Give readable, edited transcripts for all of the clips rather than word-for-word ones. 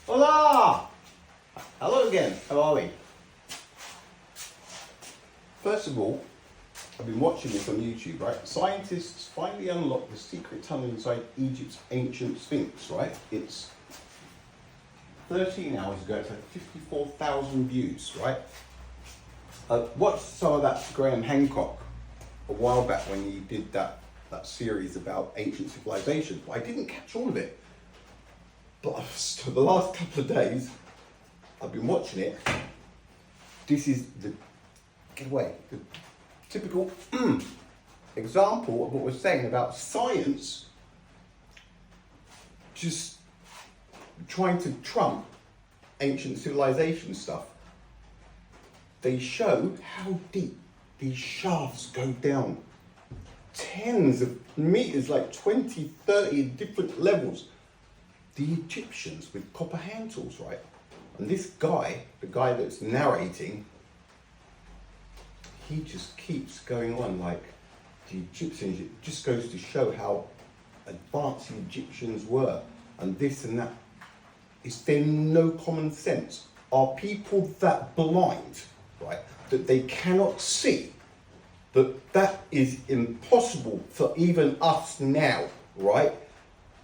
Hola! Hello again, how are we? First of all, I've been watching this on YouTube, right? Scientists finally unlocked the secret tunnel inside Egypt's ancient Sphinx, right? It's 13 hours ago, it's had 54,000 views, right? Watched some of that Graham Hancock a while back when he did that series about ancient civilizations, but I didn't catch all of it. But for the last couple of days, I've been watching it. This is the typical example of what we're saying about science just trying to trump ancient civilization stuff. They show how deep these shafts go down. Tens of meters, like 20, 30 different levels. The Egyptians with copper hand tools, right? And this guy, the guy that's narrating, he just keeps going on like the Egyptians. It just goes to show how advanced the Egyptians were, and this and that. Is there no common sense? Are people that blind, right, that they cannot see that is impossible for even us now, right?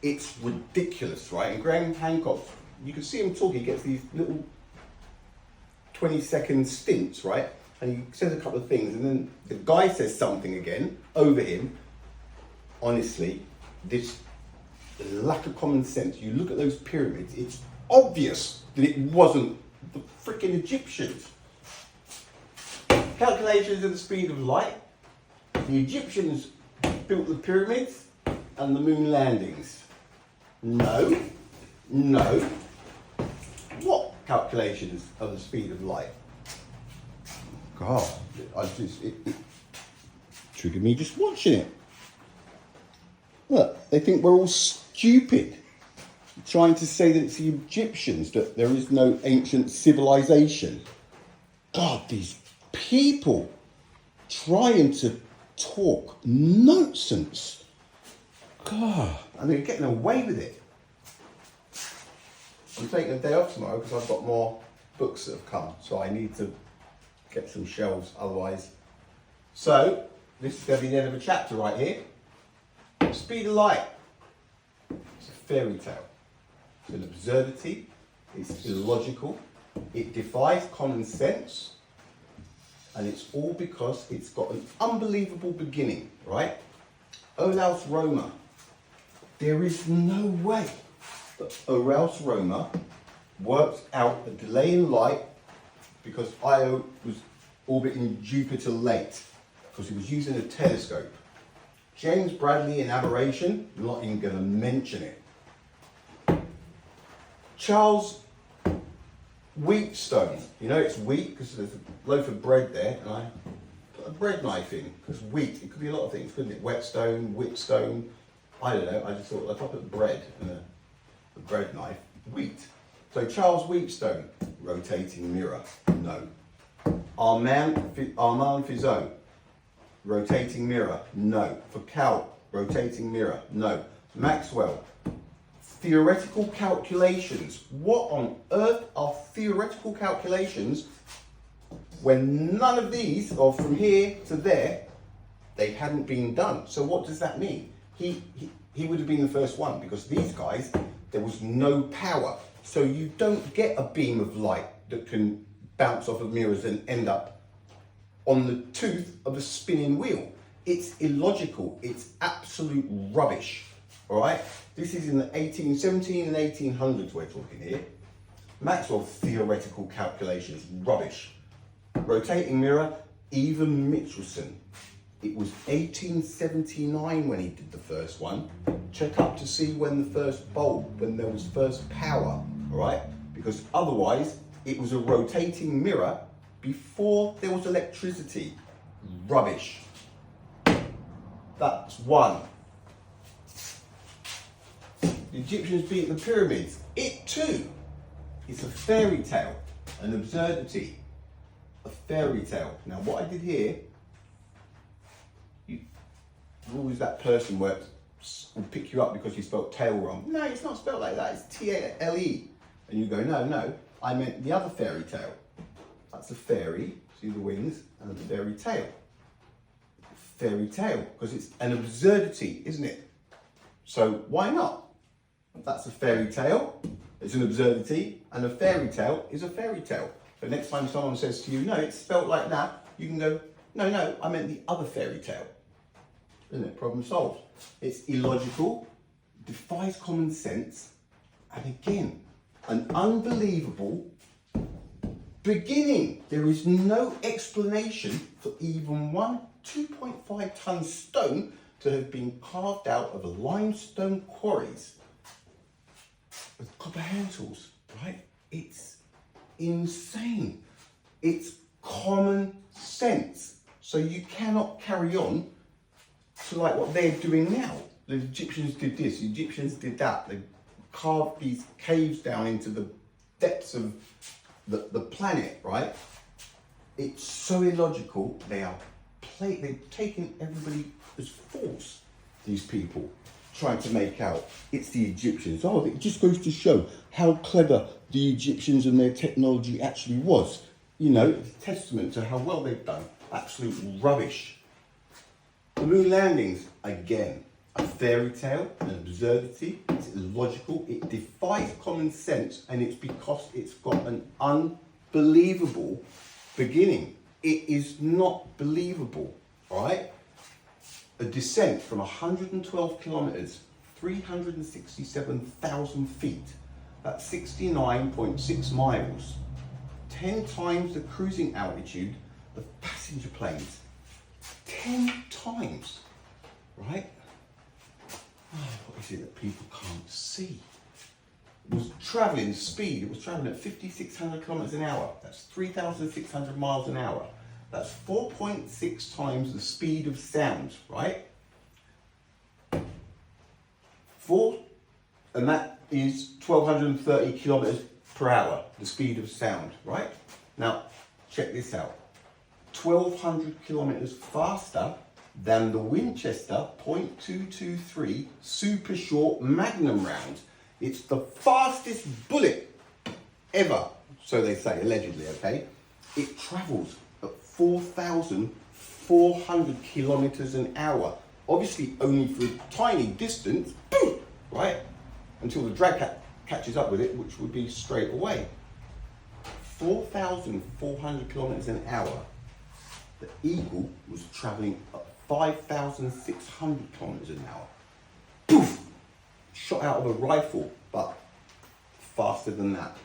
It's ridiculous, right? And Graham Hancock, you can see him talk, he gets these little 20-second stints, right? And he says a couple of things, and then the guy says something again over him. Honestly, this lack of common sense. You look at those pyramids, it's obvious that it wasn't the freaking Egyptians. Calculations of the speed of light. The Egyptians built the pyramids and the moon landings. No. What calculations of the speed of light? God, it triggered me just watching it. Look, they think we're all stupid. Trying to say that it's the Egyptians, that there is no ancient civilization. God, these people trying to talk nonsense. God, and they're getting away with it. I'm taking a day off tomorrow because I've got more books that have come, so I need to get some shelves otherwise. So, this is going to be the end of a chapter right here. Speed of light. It's a fairy tale. It's an absurdity. It's illogical. It defies common sense. And it's all because it's got an unbelievable beginning, right? Olaus Roma. There is no way that Olaus Roma worked out a delay in light because Io was orbiting Jupiter late, because he was using a telescope. James Bradley in aberration, I'm not even going to mention it. Charles Wheatstone, you know it's wheat because there's a loaf of bread there, and I put a bread knife in, because wheat, it could be a lot of things, couldn't it? Whetstone, Whitstone, I don't know, I just thought if I put bread and a bread knife, wheat. So Charles Wheatstone, rotating mirror, no. Armand Fizeau, rotating mirror, no. Foucault, rotating mirror, no. Maxwell, theoretical calculations. What on earth are theoretical calculations when none of these, or from here to there, they hadn't been done? So what does that mean? He would have been the first one, because these guys, there was no power. So you don't get a beam of light that can bounce off of mirrors and end up on the tooth of a spinning wheel. It's illogical. It's absolute rubbish. All right? This is in the 1817 and 1800s we're talking here. Maxwell theoretical calculations, rubbish. Rotating mirror, even Michelson. It was 1879 when he did the first one. Check up to see when the first bulb, when there was first power, all right? Because otherwise, it was a rotating mirror before there was electricity. Rubbish. That's one. The Egyptians beat the pyramids. It too is a fairy tale, an absurdity, a fairy tale. Now what I did here, always that person where will pick you up because you spelled tail wrong. No, it's not spelled like that. It's T-A-L-E. And you go, no, I meant the other fairy tale. That's a fairy, see the wings, and a fairy tale. Fairy tale, because it's an absurdity, isn't it? So why not? That's a fairy tale, it's an absurdity, and a fairy tale is a fairy tale. So next time someone says to you, no, it's spelt like that, you can go, no, I meant the other fairy tale. Isn't it? Problem solved. It's illogical, defies common sense, and again, an unbelievable beginning. There is no explanation for even one 2.5 ton stone to have been carved out of limestone quarries with copper hand tools, right? It's insane. It's common sense. So you cannot carry on to like what they're doing now. The Egyptians did this, the Egyptians did that. They carved these caves down into the depths of the planet, right? It's so illogical. They've taken everybody as false, these people, trying to make out it's the Egyptians. Oh, it just goes to show how clever the Egyptians and their technology actually was. You know, it's a testament to how well they've done. Absolute rubbish. The moon landings, again, a fairy tale, an absurdity, it's illogical, it defies common sense, and it's because it's got an unbelievable beginning. It is not believable, all right? A descent from 112 kilometres, 367,000 feet, that's 69.6 miles, 10 times the cruising altitude of passenger planes. 10 times, right? Oh, what is it that people can't see? It was travelling speed, it was travelling at 5,600 kilometres an hour. That's 3,600 miles an hour. That's 4.6 times the speed of sound, right? And that is 1,230 kilometres per hour, the speed of sound, right? Now, check this out. 1,200 kilometres faster than the Winchester .223 super short Magnum round. It's the fastest bullet ever, so they say, allegedly, okay? It travels at 4,400 kilometres an hour. Obviously only for a tiny distance, boom, right? Until the drag catches up with it, which would be straight away. 4,400 kilometres an hour. The Eagle was travelling at 5,600 kilometres an hour. Poof! Shot out of a rifle, but faster than that.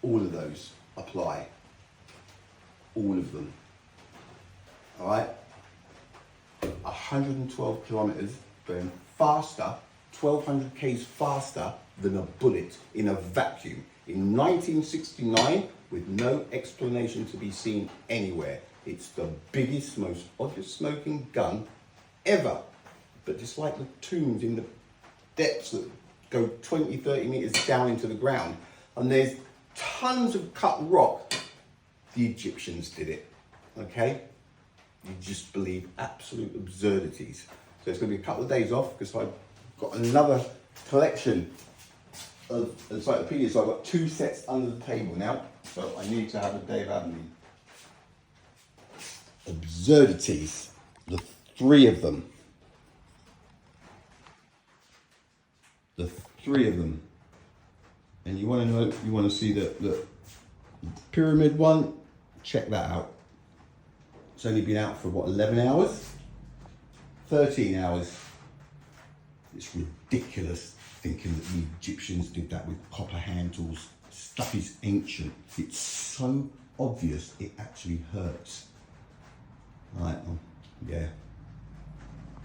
All of those apply. All of them. All right? 112 kilometres going faster, 1,200 k's faster than a bullet in a vacuum. In 1969, with no explanation to be seen anywhere. It's the biggest, most obvious smoking gun ever. But just like the tombs in the depths that go 20, 30 metres down into the ground, and there's tons of cut rock, the Egyptians did it, okay? You just believe absolute absurdities. So it's going to be a couple of days off because I've got another collection of encyclopedias. So I've got 2 sets under the table now. So I need to have a day of having the absurdities, the 3 of them. The 3 of them. And you want to know, you want to see the pyramid one, check that out. It's only been out for what, 11 hours? 13 hours. It's ridiculous thinking that the Egyptians did that with copper hand tools. Stuff is ancient. It's so obvious it actually hurts. Right, well, yeah.